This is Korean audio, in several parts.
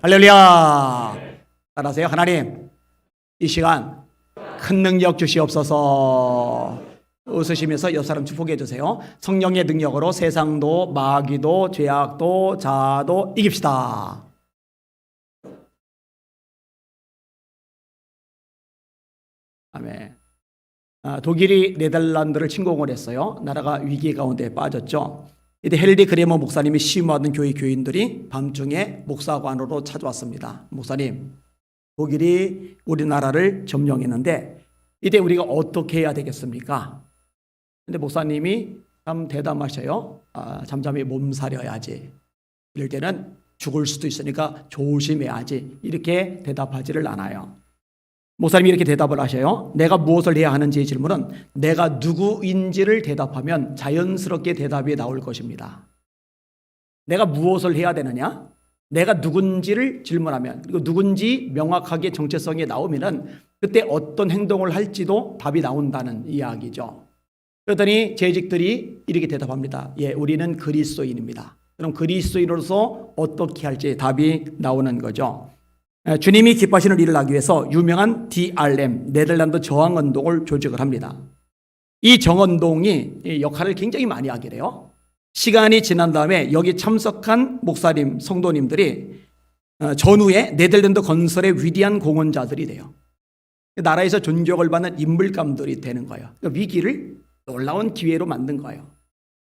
할렐루야. 따라하세요. 하나님, 이 시간 큰 능력 주시옵소서. 웃으시면서 옆 사람 축복해 주세요. 성령의 능력으로 세상도 마귀도 죄악도 자아도 이깁시다. 아멘. 독일이 네덜란드를 침공을 했어요. 나라가 위기 가운데 빠졌죠. 이때 헨리 그레머 목사님이 심호하던 교회 교인들이 밤중에 목사관으로 찾아왔습니다. 목사님, 독일이 우리나라를 점령했는데 이때 우리가 어떻게 해야 되겠습니까? 근데 목사님이 참 대담하셔요. 잠잠히 몸살려야지. 이럴 때는 죽을 수도 있으니까 조심해야지. 이렇게 대답하지를 않아요. 목사님이 이렇게 대답을 하셔요. 내가 무엇을 해야 하는지의 질문은 내가 누구인지를 대답하면 자연스럽게 대답이 나올 것입니다. 내가 무엇을 해야 되느냐? 내가 누군지를 질문하면, 그리고 누군지 명확하게 정체성이 나오면은 그때 어떤 행동을 할지도 답이 나온다는 이야기죠. 그러더니 재직들이 이렇게 대답합니다. 예, 우리는 그리스도인입니다. 그럼 그리스도인으로서 어떻게 할지 답이 나오는 거죠. 주님이 기뻐하시는 일을 하기 위해서 유명한 DRM, 네덜란드 저항운동을 조직을 합니다. 이 정운동이 역할을 굉장히 많이 하게 돼요. 시간이 지난 다음에 여기 참석한 목사님, 성도님들이 전후에 네덜란드 건설의 위대한 공헌자들이 돼요. 나라에서 존경을 받는 인물감들이 되는 거예요. 그러니까 위기를 놀라운 기회로 만든 거예요.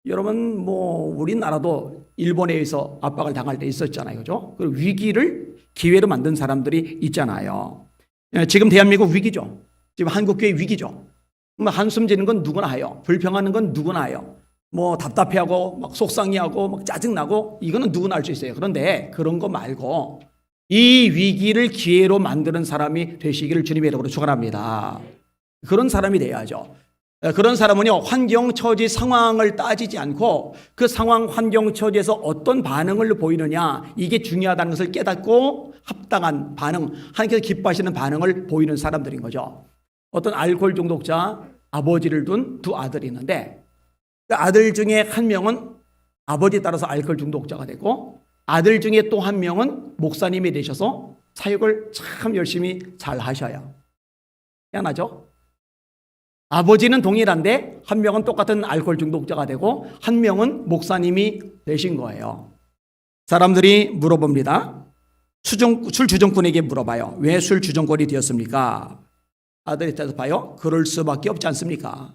여러분, 우리나라도 일본에 의해서 압박을 당할 때 있었잖아요. 그죠? 그리고 위기를 기회로 만든 사람들이 있잖아요. 지금 대한민국 위기죠. 지금 한국교회 위기죠. 한숨 지는 건 누구나 해요. 불평하는 건 누구나 해요. 답답해하고 막 속상해하고 막 짜증나고 이거는 누구나 할 수 있어요. 그런데 그런 거 말고 이 위기를 기회로 만드는 사람이 되시기를 주님의 이름으로 축원합니다. 그런 사람이 돼야죠. 그런 사람은요, 환경, 처지, 상황을 따지지 않고 그 상황, 환경, 처지에서 어떤 반응을 보이느냐, 이게 중요하다는 것을 깨닫고 합당한 반응, 하나님께서 기뻐하시는 반응을 보이는 사람들인 거죠. 어떤 알코올 중독자 아버지를 둔 두 아들이 있는데 그 아들 중에 한 명은 아버지에 따라서 알코올 중독자가 되고 아들 중에 또 한 명은 목사님이 되셔서 사역을 참 열심히 잘 하셔요. 희한하죠? 아버지는 동일한데 한 명은 똑같은 알코올 중독자가 되고 한 명은 목사님이 되신 거예요. 사람들이 물어봅니다. 술 주정꾼에게 물어봐요. 왜 술 주정꾼이 되었습니까? 아들이 대답해요. 그럴 수밖에 없지 않습니까?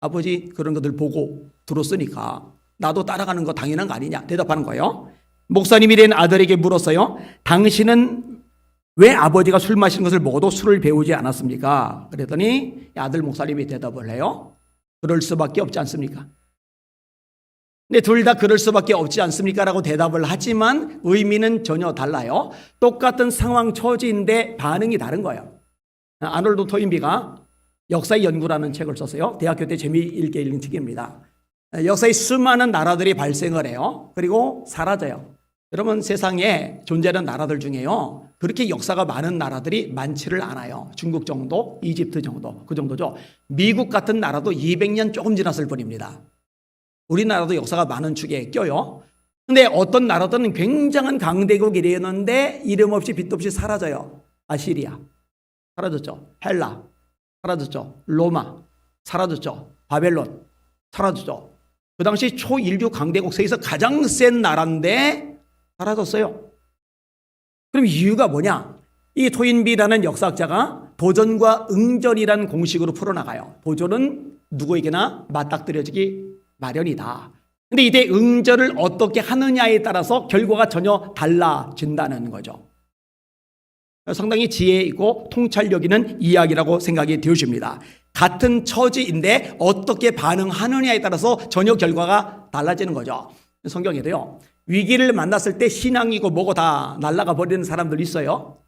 아버지 그런 것들 보고 들었으니까 나도 따라가는 거 당연한 거 아니냐 대답하는 거예요. 목사님이 된 아들에게 물었어요. 당신은 왜 아버지가 술 마시는 것을 보고도 술을 배우지 않았습니까? 그랬더니 아들 목사님이 대답을 해요. 그럴 수밖에 없지 않습니까? 근데 둘 다 그럴 수밖에 없지 않습니까? 라고 대답을 하지만 의미는 전혀 달라요. 똑같은 상황 처지인데 반응이 다른 거예요. 아놀드 토인비가 역사의 연구라는 책을 썼어요. 대학교 때 재미있게 읽은 책입니다. 역사의 수많은 나라들이 발생을 해요. 그리고 사라져요. 여러분, 세상에 존재하는 나라들 중에요, 그렇게 역사가 많은 나라들이 많지를 않아요. 중국 정도, 이집트 정도, 그 정도죠. 미국 같은 나라도 200년 조금 지났을 뿐입니다. 우리나라도 역사가 많은 축에 껴요. 근데 어떤 나라들은 굉장한 강대국이 되었는데 이름 없이 빛 없이 사라져요. 아시리아 사라졌죠. 헬라 사라졌죠. 로마 사라졌죠. 바벨론 사라졌죠. 그 당시 초인류 강대국 세계에서 가장 센 나라인데 사라졌어요. 그럼 이유가 뭐냐? 이 토인비라는 역사학자가 도전과 응전이라는 공식으로 풀어나가요. 도전은 누구에게나 맞닥뜨려지기 마련이다. 근데 이때 응전을 어떻게 하느냐에 따라서 결과가 전혀 달라진다는 거죠. 상당히 지혜 있고 통찰력 있는 이야기라고 생각이 되어집니다. 같은 처지인데 어떻게 반응하느냐에 따라서 전혀 결과가 달라지는 거죠. 성경에도요, 위기를 만났을 때 신앙이고 뭐고 다 날아가 버리는 사람들 있어요.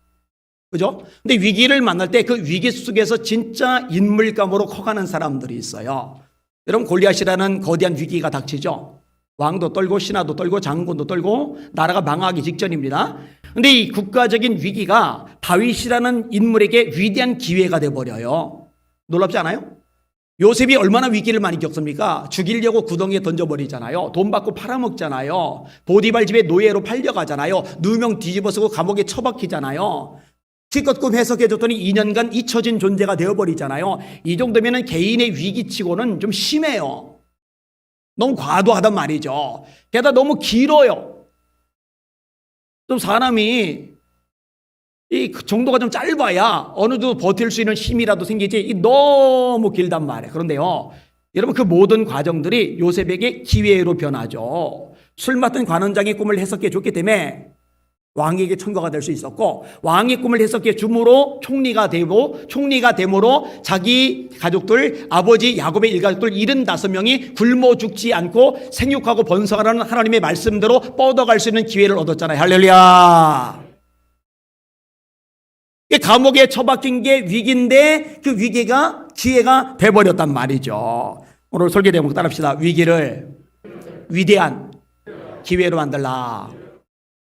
그죠? 근데 위기를 만날 때 그 위기 속에서 진짜 인물감으로 커가는 사람들이 있어요. 여러분, 골리앗이라는 거대한 위기가 닥치죠. 왕도 떨고 신하도 떨고 장군도 떨고 나라가 망하기 직전입니다. 근데 이 국가적인 위기가 다윗이라는 인물에게 위대한 기회가 돼버려요. 놀랍지 않아요? 요셉이 얼마나 위기를 많이 겪습니까? 죽이려고 구덩이에 던져버리잖아요. 돈 받고 팔아먹잖아요. 보디발 집에 노예로 팔려가잖아요. 누명 뒤집어쓰고 감옥에 처박히잖아요. 실컷 해석해줬더니 2년간 잊혀진 존재가 되어버리잖아요. 이 정도면 개인의 위기치고는 좀 심해요. 너무 과도하단 말이죠. 게다가 너무 길어요. 좀 사람이 이 정도가 좀 짧아야 어느 정도 버틸 수 있는 힘이라도 생기지 너무 길단 말이에요. 그런데요, 여러분, 그 모든 과정들이 요셉에게 기회로 변하죠. 술 맡은 관원장의 꿈을 해석해 줬기 때문에 왕에게 천거가 될 수 있었고, 왕의 꿈을 해석해 줌으로 총리가 되고, 총리가 됨으로 자기 가족들, 아버지 야곱의 일가족들 75명이 굶어 죽지 않고 생육하고 번성하라는 하나님의 말씀대로 뻗어갈 수 있는 기회를 얻었잖아요. 할렐루야. 감옥에 처박힌 게 위기인데 그 위기가 기회가 돼버렸단 말이죠. 오늘 설계 제목 따라합시다. 위기를 위대한 기회로 만들라.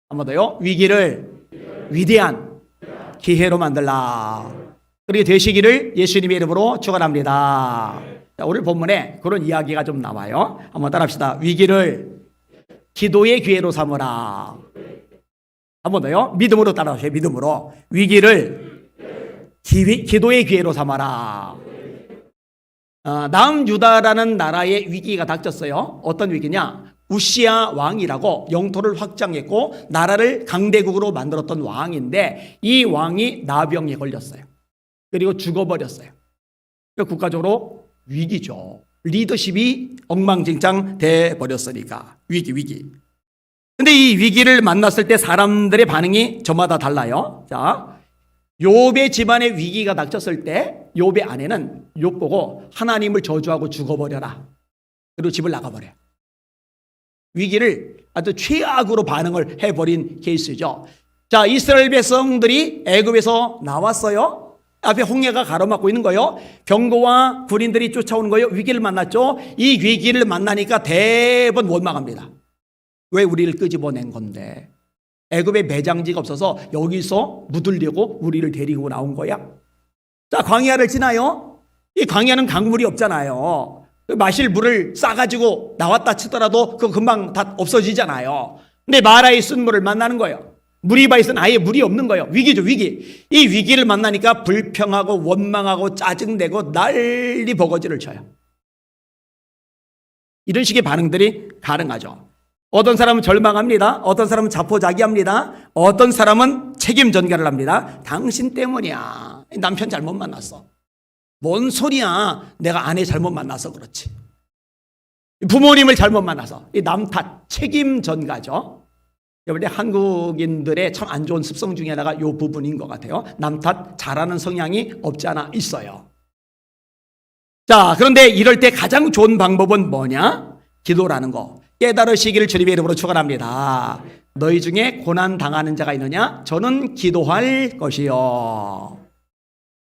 한 번 더요. 위기를 위대한 기회로 만들라. 그렇게 되시기를 예수님의 이름으로 축원합니다. 오늘 본문에 그런 이야기가 좀 나와요. 한번 따라합시다. 위기를 기도의 기회로 삼으라. 한 번 더요. 믿음으로 따라하세요. 믿음으로. 위기를 기도의 기회로 삼아라. 남유다라는 나라의 위기가 닥쳤어요. 어떤 위기냐? 우시아 왕이라고 영토를 확장했고 나라를 강대국으로 만들었던 왕인데 이 왕이 나병에 걸렸어요. 그리고 죽어버렸어요. 국가적으로 위기죠. 리더십이 엉망진창 돼버렸으니까 위기. 근데 이 위기를 만났을 때 사람들의 반응이 저마다 달라요. 자, 욥의 집안에 위기가 닥쳤을 때 욥의 아내는 욥 보고 하나님을 저주하고 죽어버려라. 그리고 집을 나가버려요. 위기를 아주 최악으로 반응을 해버린 케이스죠. 자, 이스라엘 백성들이 애굽에서 나왔어요. 앞에 홍해가 가로막고 있는 거예요. 병거와 군인들이 쫓아오는 거예요. 위기를 만났죠. 이 위기를 만나니까 대번 원망합니다. 왜 우리를 끄집어낸 건데? 애굽에 매장지가 없어서 여기서 묻으려고 우리를 데리고 나온 거야? 자, 광야를 지나요. 이 광야는 강물이 없잖아요. 마실 물을 싸가지고 나왔다 치더라도 그거 금방 다 없어지잖아요. 근데 마라의 쓴물을 만나는 거예요. 무리바에서는 아예 물이 없는 거예요. 위기죠, 위기. 이 위기를 만나니까 불평하고 원망하고 짜증내고 난리 버거지를 쳐요. 이런 식의 반응들이 가능하죠. 어떤 사람은 절망합니다. 어떤 사람은 자포자기합니다. 어떤 사람은 책임 전가를 합니다. 당신 때문이야. 남편 잘못 만났어. 뭔 소리야. 내가 아내 잘못 만나서 그렇지. 부모님을 잘못 만나서. 이 남 탓, 책임 전가죠. 여러분, 한국인들의 참 안 좋은 습성 중에 하나가 이 부분인 것 같아요. 남 탓 잘하는 성향이 없지 않아 있어요. 자, 그런데 이럴 때 가장 좋은 방법은 뭐냐? 기도라는 거. 깨달으시기를 주님의 이름으로 축원합니다. 너희 중에 고난 당하는 자가 있느냐? 저는 기도할 것이요.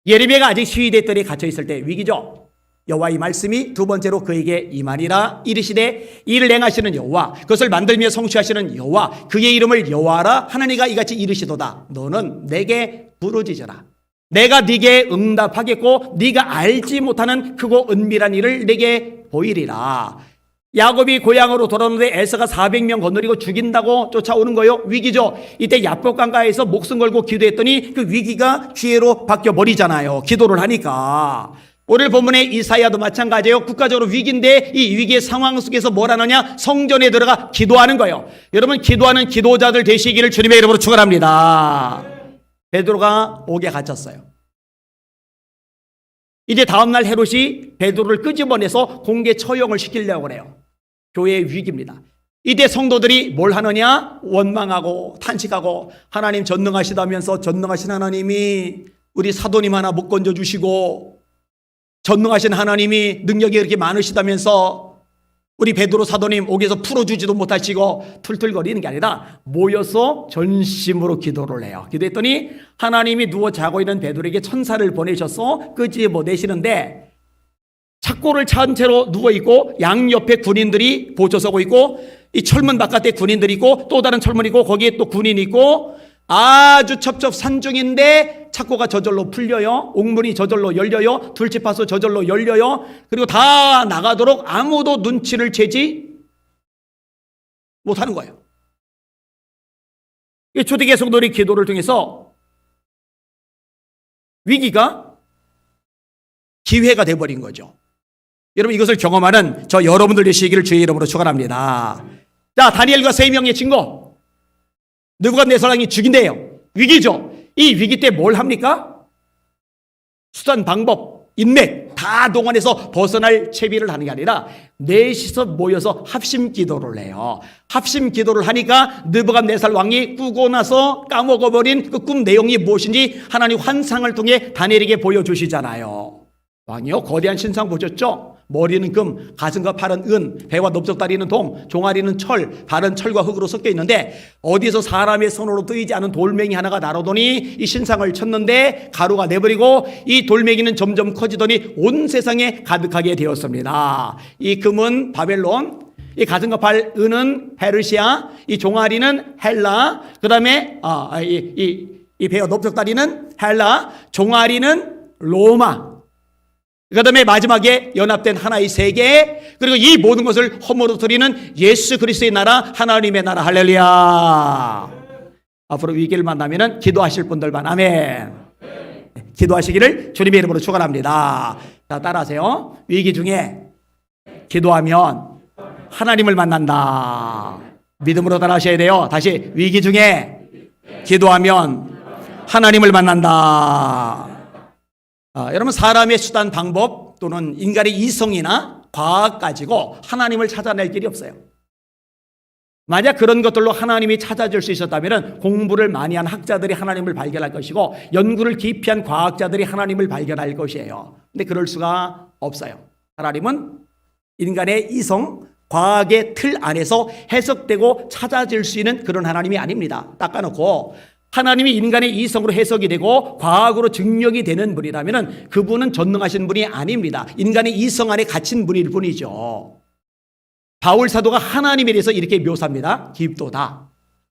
예레미야가 아직 시위대 뜰에 갇혀 있을 때 위기죠. 여호와의 말씀이 두 번째로 그에게 임하니라. 이르시되 이를 행하시는 여호와, 그것을 만들며 성취하시는 여호와, 그의 이름을 여호와라 하나니가 이같이 이르시도다. 너는 내게 부르짖어라. 내가 네게 응답하겠고 네가 알지 못하는 크고 은밀한 일을 내게 보이리라. 야곱이 고향으로 돌아오는데 에서가 400명 거느리고 죽인다고 쫓아오는 거예요. 위기죠. 이때 야복강가에서 목숨 걸고 기도했더니 그 위기가 기회로 바뀌어 버리잖아요. 기도를 하니까. 오늘 본문의 이사야도 마찬가지예요. 국가적으로 위기인데 이 위기의 상황 속에서 뭘 하느냐? 성전에 들어가 기도하는 거예요. 여러분, 기도하는 기도자들 되시기를 주님의 이름으로 축원합니다. 베드로가 옥에 갇혔어요. 이제 다음날 헤롯이 베드로를 끄집어내서 공개 처형을 시키려고 그래요. 교회의 위기입니다. 이때 성도들이 뭘 하느냐? 원망하고 탄식하고, 하나님 전능하시다면서 전능하신 하나님이 우리 사도님 하나 못 건져주시고, 전능하신 하나님이 능력이 이렇게 많으시다면서 우리 베드로 사도님 옥에서 풀어주지도 못하시고 툴툴거리는 게 아니라 모여서 전심으로 기도를 해요. 기도했더니 하나님이 누워 자고 있는 베드로에게 천사를 보내셔서 끄집어내시는데, 착고를 찬 채로 누워있고 양옆에 군인들이 보초서고 있고, 이 철문 바깥에 군인들이 있고 또 다른 철문이 있고 거기에 또 군인이 있고, 아주 첩첩산중인데 착고가 저절로 풀려요. 옥문이 저절로 열려요. 들치파수 저절로 열려요. 그리고 다 나가도록 아무도 눈치를 채지 못하는 거예요. 초대교회 성도들이 기도를 통해서 위기가 기회가 돼버린 거죠. 여러분, 이것을 경험하는 저 여러분들 되시기를 주의 이름으로 축원합니다. 자, 다니엘과 세 명의 친구, 느부갓네살왕이 죽인대요. 위기죠. 이 위기 때 뭘 합니까? 수단, 방법, 인맥 다 동원해서 벗어날 채비를 하는 게 아니라 넷이서 모여서 합심 기도를 해요. 합심 기도를 하니까 느부갓네살 왕이 꾸고 나서 까먹어버린 그 꿈 내용이 무엇인지 하나님 환상을 통해 다니엘에게 보여주시잖아요. 왕이요, 거대한 신상 보셨죠? 머리는 금, 가슴과 팔은 은, 배와 넓적다리는 동, 종아리는 철, 발은 철과 흙으로 섞여 있는데 어디서 사람의 손으로 뜨이지 않은 돌멩이 하나가 날아오더니 이 신상을 쳤는데 가루가 내버리고 이 돌멩이는 점점 커지더니 온 세상에 가득하게 되었습니다. 이 금은 바벨론, 이 가슴과 팔, 은은 페르시아, 이 종아리는 헬라, 그 다음에 이 배와 넓적다리는 헬라, 종아리는 로마, 그 다음에 마지막에 연합된 하나의 세계, 그리고 이 모든 것을 허물어뜨리는 예수 그리스도의 나라, 하나님의 나라. 할렐루야. 앞으로 위기를 만나면 기도하실 분들만 아멘. 기도하시기를 주님의 이름으로 축원합니다. 자, 따라하세요. 위기 중에 기도하면 하나님을 만난다. 믿음으로 따라하셔야 돼요. 다시, 위기 중에 기도하면 하나님을 만난다. 여러분, 사람의 수단, 방법 또는 인간의 이성이나 과학 가지고 하나님을 찾아낼 길이 없어요. 만약 그런 것들로 하나님이 찾아질 수 있었다면 공부를 많이 한 학자들이 하나님을 발견할 것이고 연구를 깊이 한 과학자들이 하나님을 발견할 것이에요. 근데 그럴 수가 없어요. 하나님은 인간의 이성, 과학의 틀 안에서 해석되고 찾아질 수 있는 그런 하나님이 아닙니다. 닦아놓고 하나님이 인간의 이성으로 해석이 되고 과학으로 증명이 되는 분이라면 그분은 전능하신 분이 아닙니다. 인간의 이성 안에 갇힌 분일 뿐이죠. 바울 사도가 하나님에 대해서 이렇게 묘사합니다. 깊도다.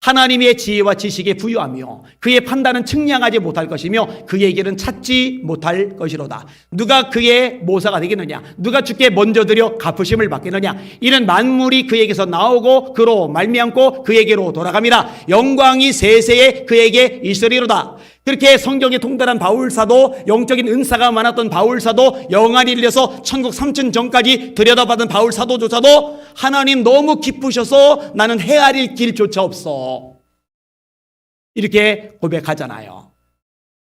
하나님의 지혜와 지식에 부유하며 그의 판단은 측량하지 못할 것이며 그의 길은 찾지 못할 것이로다. 누가 그의 모사가 되겠느냐? 누가 주께 먼저 드려 갚으심을 받겠느냐? 이는 만물이 그에게서 나오고 그로 말미암고 그에게로 돌아갑니다. 영광이 세세에 그에게 있으리로다. 그렇게 성경에 통달한 바울사도, 영적인 은사가 많았던 바울사도, 영안이 열려서 천국 3천 전까지 들여다받은 바울사도조차도 하나님 너무 기쁘셔서 나는 헤아릴 길조차 없어, 이렇게 고백하잖아요.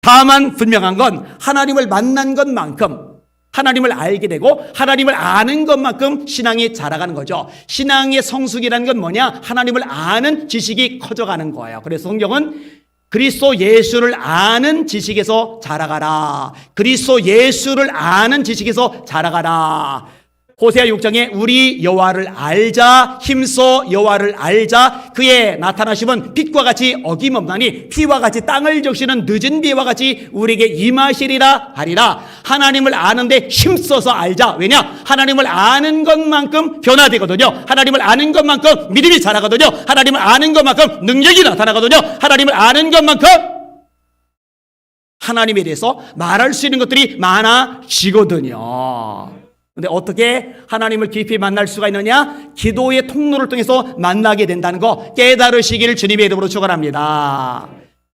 다만 분명한 건 하나님을 만난 것만큼 하나님을 알게 되고 하나님을 아는 것만큼 신앙이 자라가는 거죠. 신앙의 성숙이라는 건 뭐냐? 하나님을 아는 지식이 커져가는 거예요. 그래서 성경은 그리스도 예수를 아는 지식에서 자라가라. 그리스도 예수를 아는 지식에서 자라가라. 호세아 6장에 우리 여호와를 알자, 힘써 여호와를 알자. 그의 나타나심은 빛과 같이 어김없나니 피와 같이 땅을 적시는 늦은 비와 같이 우리에게 임하시리라 하리라. 하나님을 아는데 힘써서 알자. 왜냐? 하나님을 아는 것만큼 변화되거든요. 하나님을 아는 것만큼 믿음이 자라거든요. 하나님을 아는 것만큼 능력이 나타나거든요. 하나님을 아는 것만큼 하나님에 대해서 말할 수 있는 것들이 많아지거든요. 근데 어떻게 하나님을 깊이 만날 수가 있느냐? 기도의 통로를 통해서 만나게 된다는 거 깨달으시기를 주님의 이름으로 축원합니다.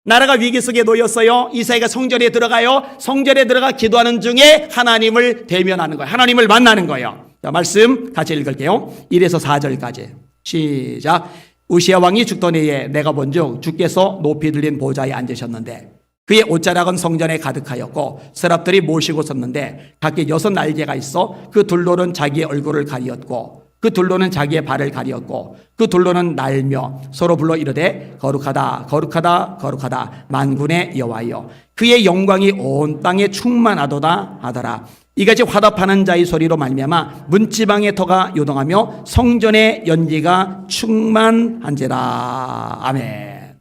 나라가 위기 속에 놓였어요. 이사야가 성전에 들어가요. 성전에 들어가 기도하는 중에 하나님을 대면하는 거예요. 하나님을 만나는 거예요. 자, 말씀 같이 읽을게요. 1에서 4절까지 시작. 우시야 왕이 죽던 해에 내가 본즉 주께서 높이 들린 보좌에 앉으셨는데 그의 옷자락은 성전에 가득하였고 서랍들이 모시고 섰는데 각기 6날개가 있어 그 둘로는 자기의 얼굴을 가리었고 그 둘로는 자기의 발을 가리었고 그 둘로는 날며 서로 불러 이르되 거룩하다 거룩하다 거룩하다 만군의 여호와여 그의 영광이 온 땅에 충만하도다 하더라. 이같이 화답하는 자의 소리로 말미암아 문지방의 터가 요동하며 성전의 연기가 충만한지라. 아멘.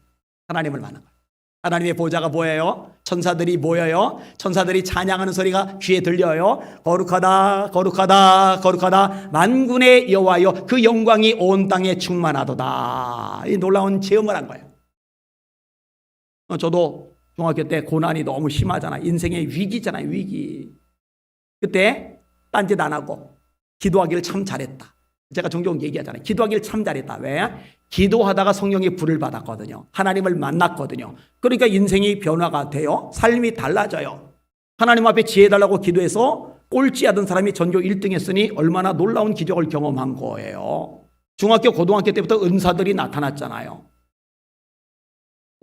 하나님을 만난 거예요. 하나님의 보좌가 보여요. 천사들이 모여요. 천사들이 찬양하는 소리가 귀에 들려요. 거룩하다 거룩하다 거룩하다 만군의 여호와여 그 영광이 온 땅에 충만하도다. 이 놀라운 체험을 한 거예요. 저도 중학교 때 고난이 너무 심하잖아. 인생의 위기잖아요, 위기. 그때 딴짓 안 하고 기도하기를 참 잘했다. 제가 종종 얘기하잖아요. 기도하기를 참 잘했다. 왜? 기도하다가 성령의 불을 받았거든요. 하나님을 만났거든요. 그러니까 인생이 변화가 돼요. 삶이 달라져요. 하나님 앞에 지혜달라고 기도해서 꼴찌하던 사람이 전교 1등 했으니 얼마나 놀라운 기적을 경험한 거예요. 중학교, 고등학교 때부터 은사들이 나타났잖아요.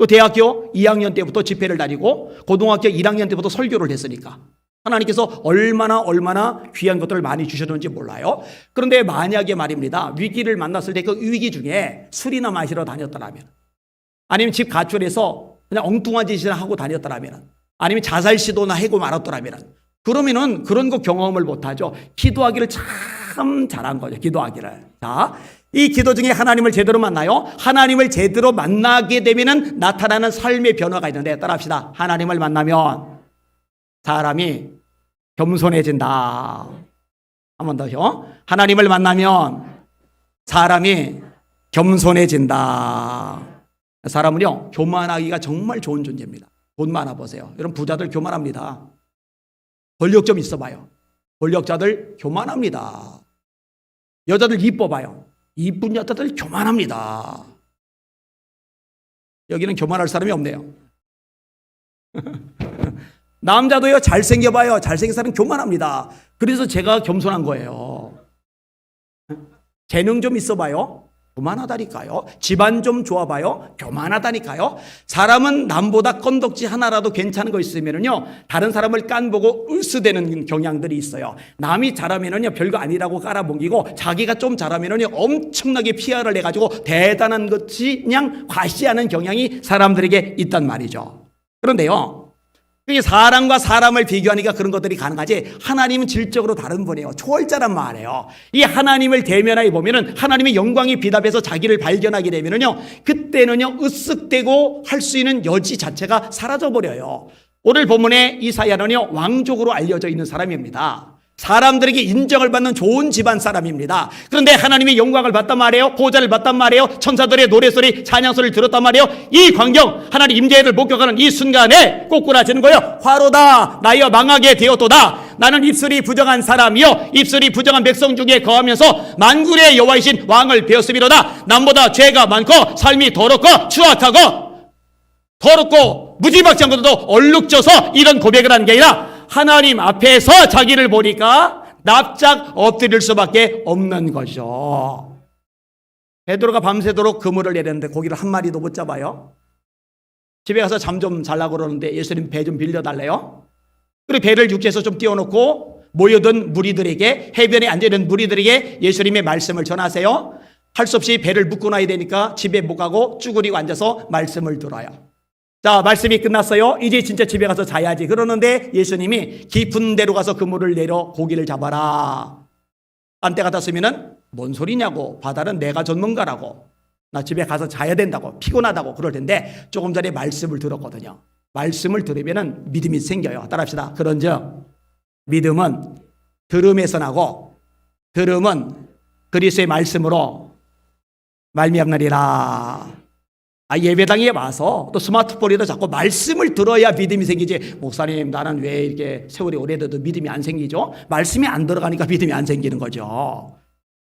또 대학교 2학년 때부터 집회를 다니고 고등학교 1학년 때부터 설교를 했으니까 하나님께서 얼마나 귀한 것들을 많이 주셨는지 몰라요. 그런데 만약에 말입니다, 위기를 만났을 때 그 위기 중에 술이나 마시러 다녔더라면, 아니면 집 가출해서 그냥 엉뚱한 짓이나 하고 다녔더라면, 아니면 자살 시도나 하고 말았더라면, 그러면은 그런 거 경험을 못하죠. 기도하기를 참 잘한 거죠. 기도하기를. 자, 이 기도 중에 하나님을 제대로 만나요. 하나님을 제대로 만나게 되면은 나타나는 삶의 변화가 있는데, 따라합시다. 하나님을 만나면 사람이 겸손해진다. 한 번 더요. 하나님을 만나면 사람이 겸손해진다. 사람은요, 교만하기가 정말 좋은 존재입니다. 돈 많아 보세요. 여러분, 부자들 교만합니다. 권력 좀 있어 봐요. 권력자들 교만합니다. 여자들 이뻐 봐요. 이쁜 여자들 교만합니다. 여기는 교만할 사람이 없네요. 남자도요, 잘생겨 봐요. 잘생긴 사람 교만합니다. 그래서 제가 겸손한 거예요. 재능 좀 있어 봐요. 교만하다니까요. 집안 좀 좋아 봐요. 교만하다니까요. 사람은 남보다 건덕지 하나라도 괜찮은 거 있으면은요, 다른 사람을 깐보고 으스대는 경향들이 있어요. 남이 잘하면은요, 별거 아니라고 깔아뭉기고, 자기가 좀 잘하면은요, 엄청나게 PR을 해가지고 대단한 것이 그냥 과시하는 경향이 사람들에게 있단 말이죠. 그런데요, 사람과 사람을 비교하니까 그런 것들이 가능하지, 하나님은 질적으로 다른 분이에요. 초월자란 말이에요. 이 하나님을 대면하여 보면은 하나님의 영광이 비답해서 자기를 발견하게 되면은요, 그때는요, 으쓱대고 할 수 있는 여지 자체가 사라져버려요. 오늘 본문의 이사야는요, 왕족으로 알려져 있는 사람입니다. 사람들에게 인정을 받는 좋은 집안 사람입니다. 그런데 하나님의 영광을 봤단 말이에요. 보좌를 봤단 말이에요. 천사들의 노래소리, 찬양소리를 들었단 말이에요. 이 광경, 하나님 임재를 목격하는 이 순간에 꼬꾸라지는 거예요. 화로다, 나여 망하게 되었도다. 나는 입술이 부정한 사람이요, 입술이 부정한 백성 중에 거하면서 만군의 여호와이신 왕을 배웠음이로다. 남보다 죄가 많고 삶이 더럽고 추악하고 더럽고 무지막지한 것도 얼룩져서 이런 고백을 하는 게 아니라, 하나님 앞에서 자기를 보니까 납작 엎드릴 수밖에 없는 거죠. 베드로가 밤새도록 그물을 내렸는데 고기를 한 마리도 못 잡아요. 집에 가서 잠 좀 자려고 그러는데 예수님 배 좀 빌려달래요. 그리고 배를 육지에서 좀 띄워놓고 모여든 무리들에게, 해변에 앉아있는 무리들에게 예수님의 말씀을 전하세요. 할 수 없이 배를 묶고 놔야 되니까 집에 못 가고 쭈그리고 앉아서 말씀을 들어요. 자, 말씀이 끝났어요. 이제 진짜 집에 가서 자야지. 그러는데 예수님이 깊은 데로 가서 그물을 내려 고기를 잡아라. 딴 때 같았으면은 뭔 소리냐고, 바다는 내가 전문가라고, 나 집에 가서 자야 된다고, 피곤하다고 그럴 텐데, 조금 전에 말씀을 들었거든요. 말씀을 들으면은 믿음이 생겨요. 따라합시다. 그런즉 믿음은 들음에서 나고, 들음은 그리스도의 말씀으로 말미암느니라. 예배당에 와서 또 스마트폰에도 자꾸 말씀을 들어야 믿음이 생기지, 목사님 나는 왜 이렇게 세월이 오래돼도 믿음이 안 생기죠? 말씀이 안 들어가니까 믿음이 안 생기는 거죠.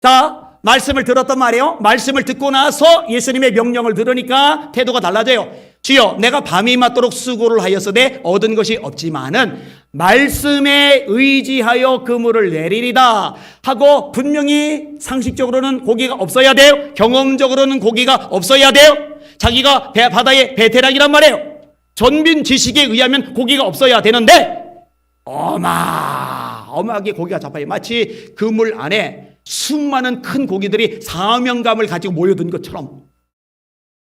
자, 말씀을 들었단 말이에요. 말씀을 듣고 나서 예수님의 명령을 들으니까 태도가 달라져요. 주여, 내가 밤이 맞도록 수고를 하였으되 얻은 것이 없지만은 말씀에 의지하여 그물을 내리리다 하고, 분명히 상식적으로는 고기가 없어야 돼요. 경험적으로는 고기가 없어야 돼요. 자기가 바다의 베테랑이란 말이에요. 전민 지식에 의하면 고기가 없어야 되는데 어마어마하게 고기가 잡혀요. 마치 그물 안에 수많은 큰 고기들이 사명감을 가지고 모여든 것처럼,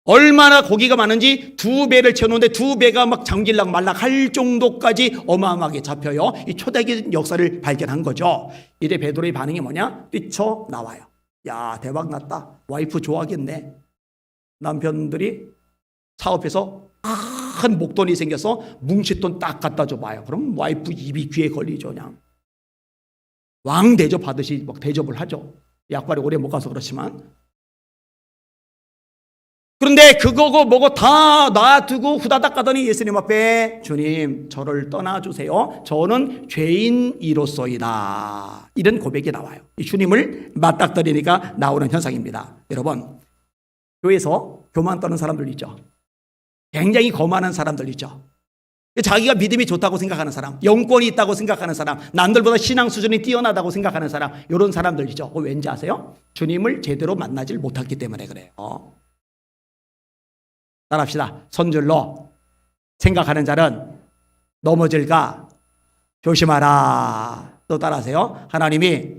얼마나 고기가 많은지 2배를 채우는데 2배가 막 잠길락 말락 할 정도까지 어마어마하게 잡혀요. 이 초대적인 역사를 발견한 거죠. 이때 베드로의 반응이 뭐냐? 뛰쳐나와요. 야, 대박 났다. 와이프 좋아하겠네. 남편들이 사업해서 큰 목돈이 생겨서 뭉칫돈 딱 갖다 줘봐요. 그럼 와이프 입이 귀에 걸리죠. 그냥 왕 대접하듯이 막 대접을 하죠. 약발이 오래 못 가서 그렇지만. 그런데 그거고 뭐고 다 놔두고 후다닥 가더니 예수님 앞에 주님 저를 떠나주세요. 저는 죄인이로소이다. 이런 고백이 나와요. 이 주님을 맞닥뜨리니까 나오는 현상입니다. 여러분, 교회에서 교만 떠는 사람들 있죠. 굉장히 거만한 사람들 있죠. 자기가 믿음이 좋다고 생각하는 사람, 영권이 있다고 생각하는 사람, 남들보다 신앙 수준이 뛰어나다고 생각하는 사람, 이런 사람들 있죠. 왠지 아세요? 주님을 제대로 만나질 못했기 때문에 그래요. 따라합시다. 손줄로 생각하는 자는 넘어질까 조심하라. 또 따라하세요. 하나님이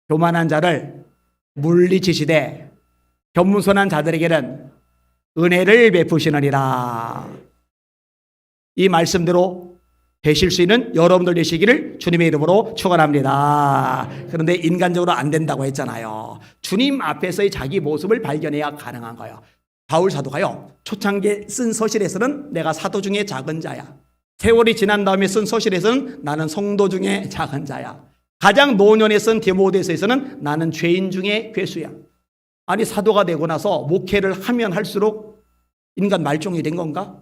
교만한 자를 물리치시되 겸손한 자들에게는 은혜를 베푸시느니라. 이 말씀대로 되실 수 있는 여러분들 되시기를 주님의 이름으로 축원합니다. 그런데 인간적으로 안 된다고 했잖아요. 주님 앞에서의 자기 모습을 발견해야 가능한 거예요. 바울 사도가요, 초창기에 쓴 서실에서는 내가 사도 중에 작은 자야. 세월이 지난 다음에 쓴 서실에서는 나는 성도 중에 작은 자야. 가장 노년에 쓴 디모데서에서는 나는 죄인 중에 괴수야. 아니, 사도가 되고 나서 목회를 하면 할수록 인간 말종이 된 건가?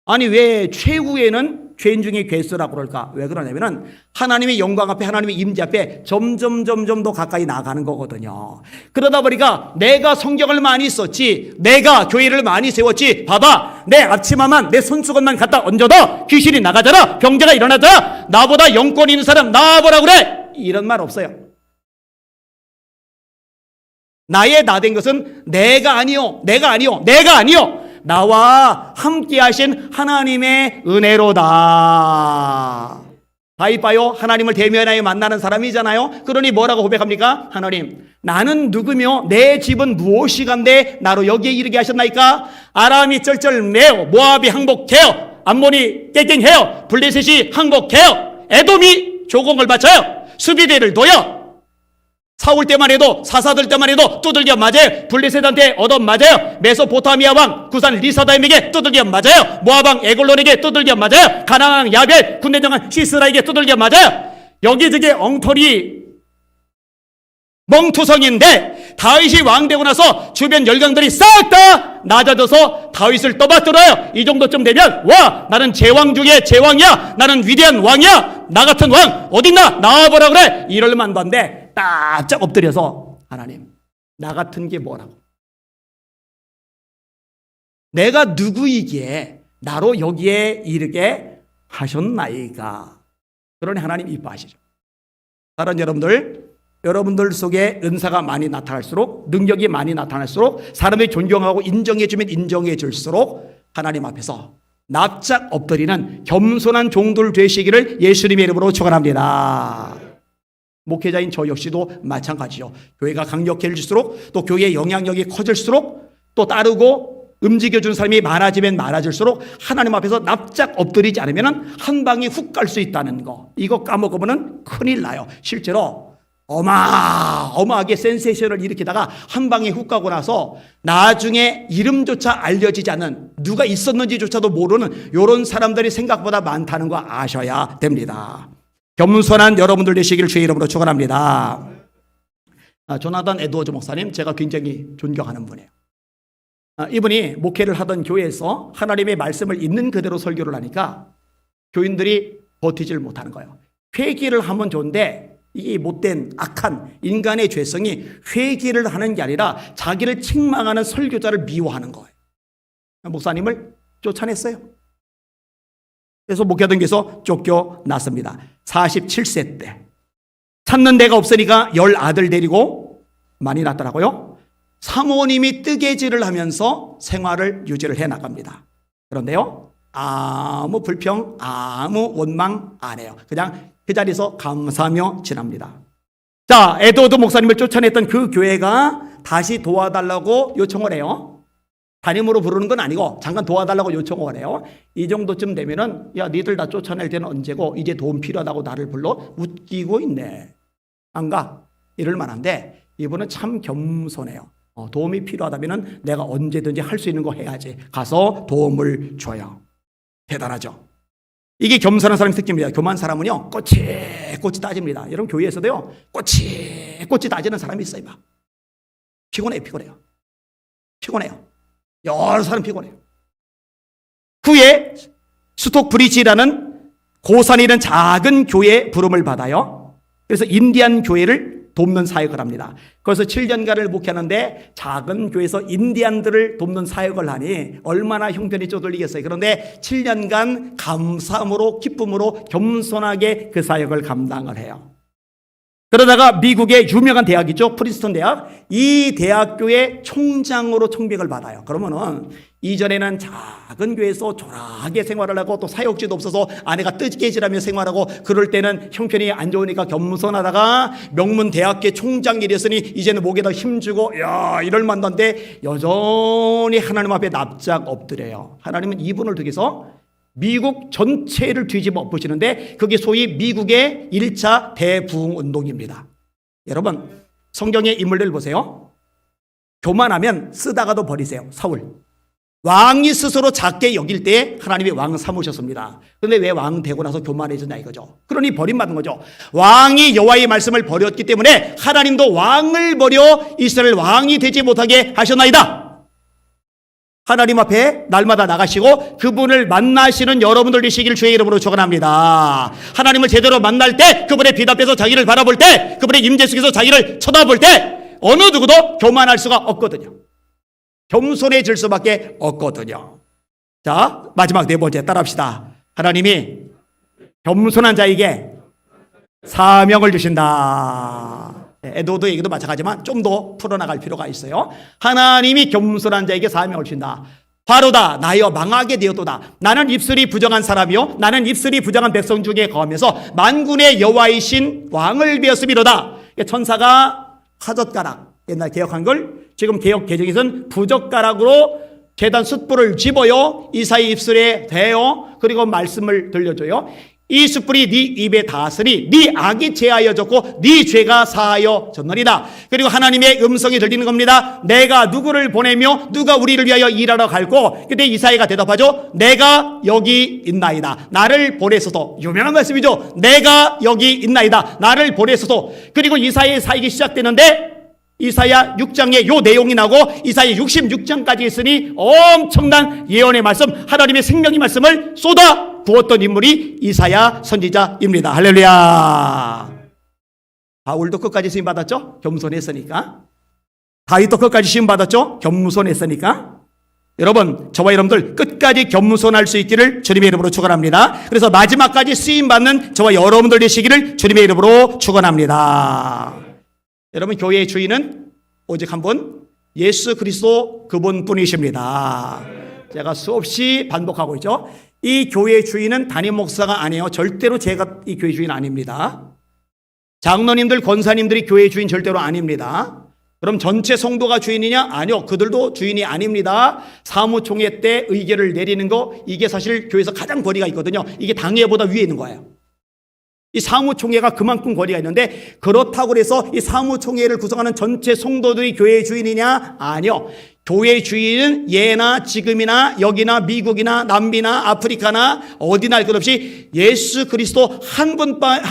아니, 왜 최후에는 죄인 중에 괴수라고 그럴까? 왜 그러냐면은 하나님의 영광 앞에, 하나님의 임재 앞에 점점 더 가까이 나가는 거거든요. 그러다 보니까 내가 성경을 많이 썼지, 내가 교회를 많이 세웠지, 봐봐, 내 앞치마만, 내 손수건만 갖다 얹어도 귀신이 나가잖아, 병자가 일어나잖아, 나보다 영권 있는 사람 나와보라 그래. 이런 말 없어요. 나의 나 된 것은 내가 아니요, 나와 함께 하신 하나님의 은혜로다. 바이바요, 하나님을 대면하여 만나는 사람이잖아요. 그러니 뭐라고 고백합니까? 하나님, 나는 누구며 내 집은 무엇이간데 나로 여기에 이르게 하셨나이까? 아람이 쩔쩔매어, 모압이 항복해요, 암몬이 깨갱해요, 블레셋이 항복해요, 에돔이 조공을 바쳐요, 수비대를 둬요. 사울 때만 해도, 사사들 때만 해도 두들겨 맞아요. 블레셋한테 얻어 맞아요. 메소포타미아 왕 구산 리사다임에게 두들겨 맞아요. 모압 왕 에글론에게 두들겨 맞아요. 가나안 왕 야벨, 군대장관 시스라에게 두들겨 맞아요. 여기저기 엉터리 멍투성인데 다윗이 왕 되고 나서 주변 열강들이 싹 다 낮아져서 다윗을 떠받들어요. 이 정도쯤 되면, 와, 나는 제왕 중에 제왕이야, 나는 위대한 왕이야, 나 같은 왕 어딨나, 나와보라 그래. 이럴 만도 한데 딱 엎드려서, 하나님, 나 같은 게 뭐라고, 내가 누구이기에 나로 여기에 이르게 하셨나이까. 그러니 하나님 이뻐하시죠. 다른 여러분들 속에 은사가 많이 나타날수록, 능력이 많이 나타날수록, 사람들이 존경하고 인정해주면 인정해 줄수록 하나님 앞에서 납작 엎드리는 겸손한 종들 되시기를 예수님의 이름으로 축원합니다. 목회자인 저 역시도 마찬가지요. 교회가 강력해질수록, 또 교회의 영향력이 커질수록, 또 따르고 움직여준 사람이 많아지면 많아질수록 하나님 앞에서 납작 엎드리지 않으면 한 방에 훅 갈 수 있다는 거, 이거 까먹으면 큰일 나요. 실제로 어마어마하게 센세이션을 일으키다가 한 방에 훅 가고 나서 나중에 이름조차 알려지지 않는, 누가 있었는지조차도 모르는 이런 사람들이 생각보다 많다는 거 아셔야 됩니다. 겸손한 여러분들 되시기를 주의 이름으로 축원합니다. 조나단 에드워즈 목사님, 제가 굉장히 존경하는 분이에요. 이분이 목회를 하던 교회에서 하나님의 말씀을 있는 그대로 설교를 하니까 교인들이 버티질 못하는 거예요. 회개를 하면 좋은데 이 못된 악한 인간의 죄성이 회개를 하는 게 아니라 자기를 책망하는 설교자를 미워하는 거예요. 목사님을 쫓아냈어요. 그래서 목회하던 교회에서 쫓겨났습니다. 47세 때 찾는 데가 없으니까 10아들 데리고 많이 났더라고요. 사모님이 뜨개질을 하면서 생활을 유지를 해나갑니다. 그런데요, 아무 불평, 아무 원망 안 해요. 그냥 그 자리에서 감사하며 지납니다. 자, 에드워드 목사님을 쫓아냈던 그 교회가 다시 도와달라고 요청을 해요. 담임으로 부르는 건 아니고 잠깐 도와달라고 요청을 해요. 이 정도쯤 되면은, 야, 니들 다 쫓아낼 때는 언제고 이제 도움 필요하다고 나를 불러? 웃기고 있네. 안 가? 이럴 만한데 이분은 참 겸손해요. 도움이 필요하다면은 내가 언제든지 할 수 있는 거 해야지. 가서 도움을 줘요. 대단하죠. 이게 겸손한 사람의 특징입니다. 교만한 사람은요, 꼬치꼬치 따집니다. 여러분, 교회에서도요, 꼬치꼬치 따지는 사람이 있어요. 막 피곤해요. 여러 사람 피곤해요. 후에 스톡브리지라는 고산에 있는 작은 교회의 부름을 받아요. 그래서 인디안 교회를 돕는 사역을 합니다. 그래서 7년간을 목회하는데 작은 교회에서 인디안들을 돕는 사역을 하니 얼마나 형편이 쪼들리겠어요. 그런데 7년간 감사함으로 기쁨으로 겸손하게 그 사역을 감당을 해요. 그러다가 미국의 유명한 대학이죠. 프린스턴 대학. 이 대학교의 총장으로 청백을 받아요. 그러면은 이전에는 작은 교회에서 조용하게 생활을 하고 또 사역지도 없어서 아내가 뜨개질하며 생활하고 그럴 때는 형편이 안 좋으니까 겸손하다가 명문 대학교 총장이 됐으니 이제는 목에다 힘주고 야 이럴 만한데 여전히 하나님 앞에 납작 엎드려요. 하나님은 이분을 통해서 미국 전체를 뒤집어 엎으시는데 그게 소위 미국의 1차 대부흥 운동입니다. 여러분 성경의 인물들 보세요. 교만하면 쓰다가도 버리세요. 사울. 왕이 스스로 작게 여길 때 하나님이 왕 삼으셨습니다. 그런데 왜 왕 되고 나서 교만해졌냐 이거죠. 그러니 버림받은 거죠. 왕이 여호와의 말씀을 버렸기 때문에 하나님도 왕을 버려 이스라엘 왕이 되지 못하게 하셨나이다. 하나님 앞에 날마다 나가시고 그분을 만나시는 여러분들 되시기를 주의 이름으로 축원합니다. 하나님을 제대로 만날 때 그분의 빛 앞에서 자기를 바라볼 때 그분의 임재 속에서 자기를 쳐다볼 때 어느 누구도 교만할 수가 없거든요. 겸손해질 수밖에 없거든요. 자, 마지막 네 번째 따라합시다. 하나님이 겸손한 자에게 사명을 주신다. 에드워드 얘기도 마찬가지지만 좀 더 풀어나갈 필요가 있어요. 하나님이 겸손한 자에게 사명을 주신다. 바로다 나여 망하게 되었도다. 나는 입술이 부정한 사람이요 나는 입술이 부정한 백성 중에 거하면서 만군의 여호와이신 왕을 배웠음이로다. 천사가 화젓가락 옛날 개혁한 걸 지금 개혁 개정에서는 부젓가락으로 제단 숯불을 집어요 이사의 입술에 대요 그리고 말씀을 들려줘요. 이 숯불이 네 입에 닿았으니 네 악이 제하여졌고 네 죄가 사하여졌느니라. 그리고 하나님의 음성이 들리는 겁니다. 내가 누구를 보내며 누가 우리를 위하여 일하러 갈고. 그때 이사야가 대답하죠. 내가 여기 있나이다. 나를 보내소서. 유명한 말씀이죠. 내가 여기 있나이다. 나를 보내소서. 그리고 이사야의 사역이 시작되는데 이사야 6장에 요 내용이 나고 이사야 66장까지 있으니 엄청난 예언의 말씀 하나님의 생명의 말씀을 쏟아 부었던 인물이 이사야 선지자입니다. 할렐루야. 바울도 끝까지 시험 받았죠? 겸손했으니까. 다윗도 끝까지 시험 받았죠? 겸손했으니까. 여러분 저와 여러분들 끝까지 겸손할 수 있기를 주님의 이름으로 축원합니다. 그래서 마지막까지 쓰임받는 저와 여러분들 되시기를 주님의 이름으로 축원합니다. 여러분 교회의 주인은 오직 한 분 예수 그리스도 그분뿐이십니다. 제가 수없이 반복하고 있죠. 이 교회의 주인은 담임 목사가 아니에요. 절대로 제가 이 교회 주인 아닙니다. 장로님들 권사님들이 교회의 주인 절대로 아닙니다. 그럼 전체 성도가 주인이냐? 아니요. 그들도 주인이 아닙니다. 사무총회 때 의결을 내리는 거 이게 사실 교회에서 가장 권위가 있거든요. 이게 당회보다 위에 있는 거예요. 이 사무총회가 그만큼 권위가 있는데 그렇다고 해서 이 사무총회를 구성하는 전체 성도들이 교회의 주인이냐? 아니요. 교회의 주인은 예나 지금이나 여기나 미국이나 남미나 아프리카나 어디나 할 것 없이 예수 그리스도 한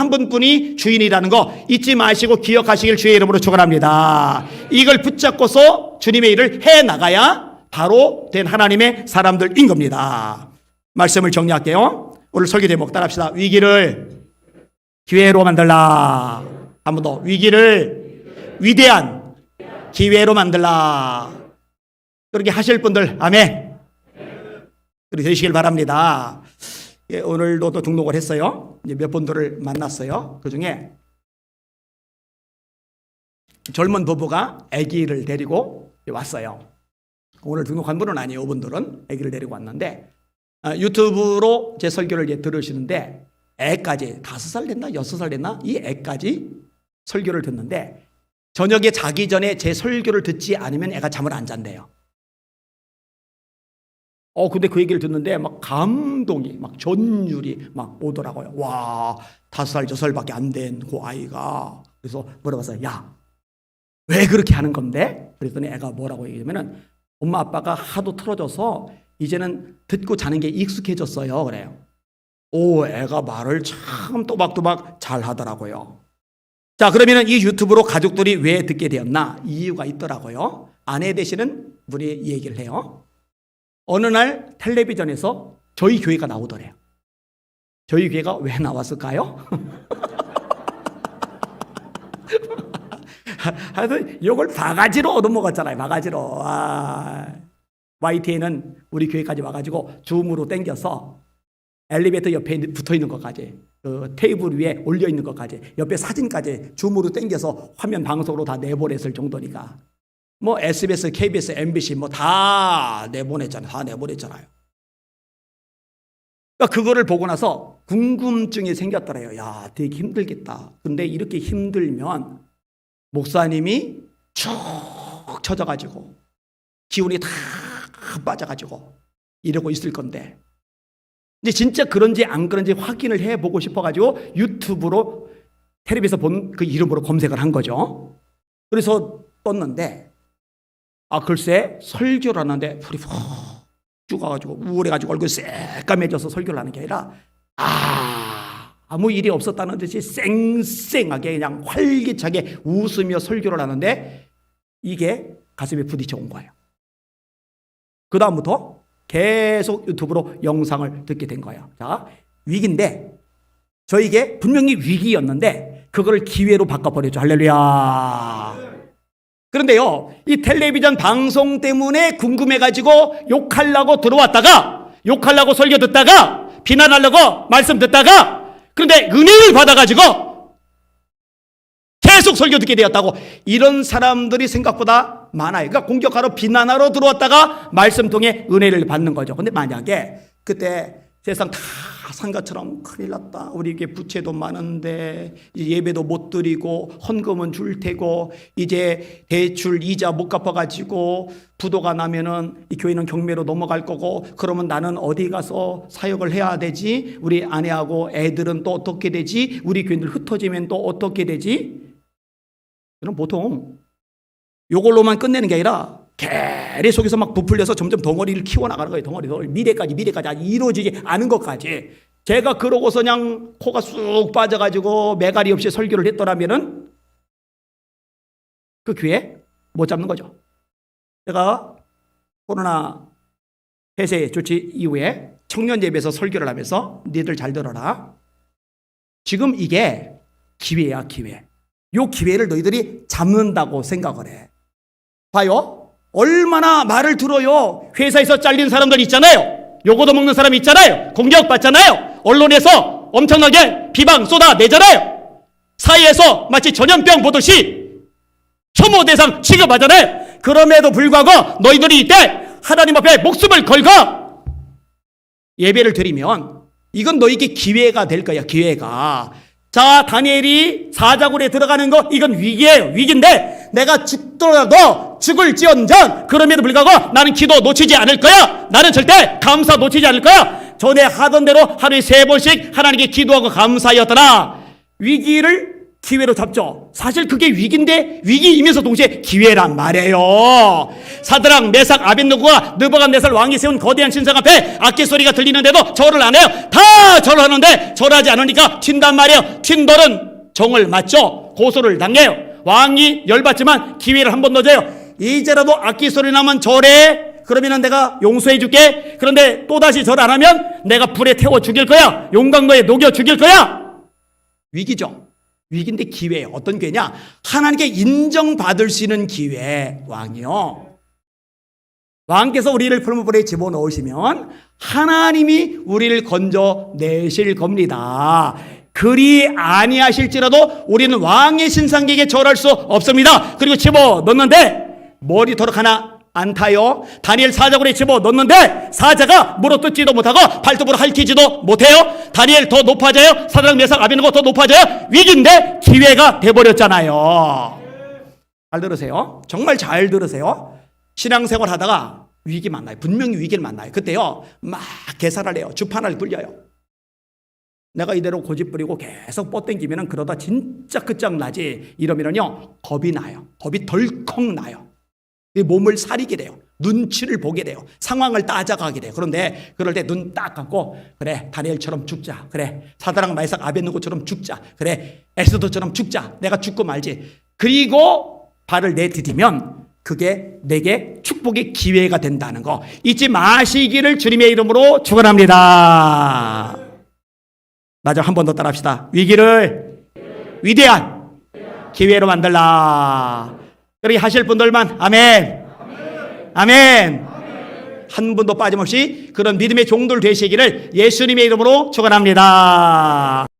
분뿐이 주인이라는 거 잊지 마시고 기억하시길 주의 이름으로 축원합니다. 이걸 붙잡고서 주님의 일을 해나가야 바로 된 하나님의 사람들인 겁니다. 말씀을 정리할게요. 오늘 설교 제목 따라합시다. 위기를 기회로 만들라. 한 번 더. 위기를 위대한 기회로 만들라. 그렇게 하실 분들 아멘. 그렇게 되시길 바랍니다. 예, 오늘도 또 등록을 했어요. 이제 몇 분들을 만났어요. 그중에 젊은 부부가 아기를 데리고 왔어요. 오늘 등록한 분은 아니에요. 이분들은 아기를 데리고 왔는데 유튜브로 제 설교를 이제 들으시는데 애까지 5살 됐나 6살 됐나 이 애까지 설교를 듣는데 저녁에 자기 전에 제 설교를 듣지 않으면 애가 잠을 안 잔대요. 근데 그 얘기를 듣는데 막 감동이 막 전율이 막 오더라고요. 와 5살 6살밖에 안 된 그 아이가. 그래서 물어봤어요. 야 왜 그렇게 하는 건데? 그랬더니 애가 뭐라고 얘기하면은 엄마 아빠가 하도 틀어줘서 이제는 듣고 자는 게 익숙해졌어요. 그래요. 오, 애가 말을 참 또박또박 잘 하더라고요. 자, 그러면 이 유튜브로 가족들이 왜 듣게 되었나? 이유가 있더라고요. 아내 되시는 분이 이 얘기를 해요. 어느 날 텔레비전에서 저희 교회가 나오더래요. 저희 교회가 왜 나왔을까요? 하여튼 이걸 바가지로 얻어먹었잖아요. 바가지로. YTN은 우리 교회까지 와가지고 줌으로 땡겨서 엘리베이터 옆에 붙어있는 것까지, 그 테이블 위에 올려있는 것까지, 옆에 사진까지 줌으로 땡겨서 화면 방송으로 다 내보냈을 정도니까 뭐 SBS, KBS, MBC 뭐 다 내보냈잖아요. 다 내보냈잖아요. 그러니까 그거를 보고 나서 궁금증이 생겼더래요. 야, 되게 힘들겠다. 근데 이렇게 힘들면 목사님이 쭉 처져가지고 기운이 다 빠져가지고 이러고 있을 건데, 이제 진짜 그런지 안 그런지 확인을 해보고 싶어가지고 유튜브로 텔레비에서 본 그 이름으로 검색을 한 거죠. 그래서 떴는데, 글쎄 설교를 하는데 불이 푹 죽어가지고 우울해가지고 얼굴이 새까매져서 설교를 하는 게 아니라 아무 일이 없었다는 듯이 쌩쌩하게 그냥 활기차게 웃으며 설교를 하는데 이게 가슴에 부딪혀 온 거예요. 그 다음부터 계속 유튜브로 영상을 듣게 된 거예요. 자, 위기인데 저에게 분명히 위기였는데 그거를 기회로 바꿔버렸죠. 할렐루야. 그런데요, 이 텔레비전 방송 때문에 궁금해가지고 욕하려고 들어왔다가, 욕하려고 설교 듣다가, 비난하려고 말씀 듣다가, 그런데 은혜를 받아가지고 계속 설교 듣게 되었다고, 이런 사람들이 생각보다 많아요. 그러니까 공격하러 비난하러 들어왔다가 말씀 통해 은혜를 받는 거죠. 근데 만약에 그때 세상 다 산 것처럼 큰일 났다, 우리에게 부채도 많은데 예배도 못 드리고 헌금은 줄 테고 이제 대출 이자 못 갚아가지고 부도가 나면은 이 교회는 경매로 넘어갈 거고, 그러면 나는 어디 가서 사역을 해야 되지? 우리 아내하고 애들은 또 어떻게 되지? 우리 교회들 흩어지면 또 어떻게 되지? 그럼 보통 이걸로만 끝내는 게 아니라 계리 속에서 막 부풀려서 점점 덩어리를 키워나가는 거예요. 덩어리 미래까지 이루어지지 않은 것까지. 제가 그러고서 그냥 코가 쑥 빠져가지고 매가리 없이 설교를 했더라면은 그 교회 못 잡는 거죠. 제가 코로나 폐쇄 조치 이후에 청년 예배에서 설교를 하면서 니들 잘 들어라. 지금 이게 기회야, 기회. 요 기회를 너희들이 잡는다고 생각을 해. 봐요. 얼마나 말을 들어요. 회사에서 잘린 사람들 있잖아요. 요거도 먹는 사람 있잖아요. 공격받잖아요. 언론에서 엄청나게 비방 쏟아내잖아요. 사회에서 마치 전염병 보듯이 혐오 대상 취급하잖아요. 그럼에도 불구하고 너희들이 이때 하나님 앞에 목숨을 걸고 예배를 드리면 이건 너희에게 기회가 될 거야. 기회가. 자, 다니엘이 사자굴에 들어가는 거, 이건 위기예요. 위기인데 내가 죽더라도 죽을지언정 그럼에도 불구하고 나는 기도 놓치지 않을 거야. 나는 절대 감사 놓치지 않을 거야. 전에 하던 대로 하루에 3번씩 하나님께 기도하고 감사하였더라. 위기를 기회로 잡죠. 사실 그게 위기인데 위기이면서 동시에 기회란 말이에요. 사드락, 메삭, 아벳느고가 느부갓네살 왕이 세운 거대한 신상 앞에 악기 소리가 들리는데도 절을 안 해요. 다 절을 하는데 절하지 않으니까 튄단 말이에요. 튄돌은 정을 맞죠. 고소를 당해요. 왕이 열받지만 기회를 한 번 더 줘요. 이제라도 악기 소리 나면 절해. 그러면 내가 용서해 줄게. 그런데 또다시 절 안 하면 내가 불에 태워 죽일 거야. 용광로에 녹여 죽일 거야. 위기죠. 위기인데 기회예요. 어떤 기회냐? 하나님께 인정받을 수 있는 기회. 왕이요. 왕께서 우리를 풀무불에 집어넣으시면 하나님이 우리를 건져내실 겁니다. 그리 아니하실지라도 우리는 왕의 신상에게 절할 수 없습니다. 그리고 집어넣는데 머리털 하나 안 타요. 다니엘 사자굴에 집어넣는데 사자가 물어뜯지도 못하고 발톱으로 핥히지도 못해요. 다니엘 더 높아져요. 사드락, 메삭, 아벳느고 더 높아져요. 위기인데 기회가 돼버렸잖아요. 잘 들으세요. 정말 잘 들으세요. 신앙생활 하다가 위기 만나요. 분명히 위기를 만나요. 그때요 막 계산을 해요. 주판을 굴려요. 내가 이대로 고집부리고 계속 뻗댕기면 그러다 진짜 끝장나지. 이러면요 겁이 나요. 겁이 덜컥 나요. 몸을 사리게 돼요. 눈치를 보게 돼요. 상황을 따져가게 돼요. 그런데 그럴 때 눈 딱 감고 그래 다니엘처럼 죽자. 그래 사드락, 메삭, 아벳느고처럼 죽자. 그래 에스더처럼 죽자. 내가 죽고 말지. 그리고 발을 내디디면 그게 내게 축복의 기회가 된다는 거 잊지 마시기를 주님의 이름으로 축원합니다. 마지막 한 번 더 따라합시다. 위기를 위대한 기회로 만들라. 그렇게 하실 분들만 아멘. 아멘. 한 분도 빠짐없이 그런 믿음의 종들 되시기를 예수님의 이름으로 축원합니다.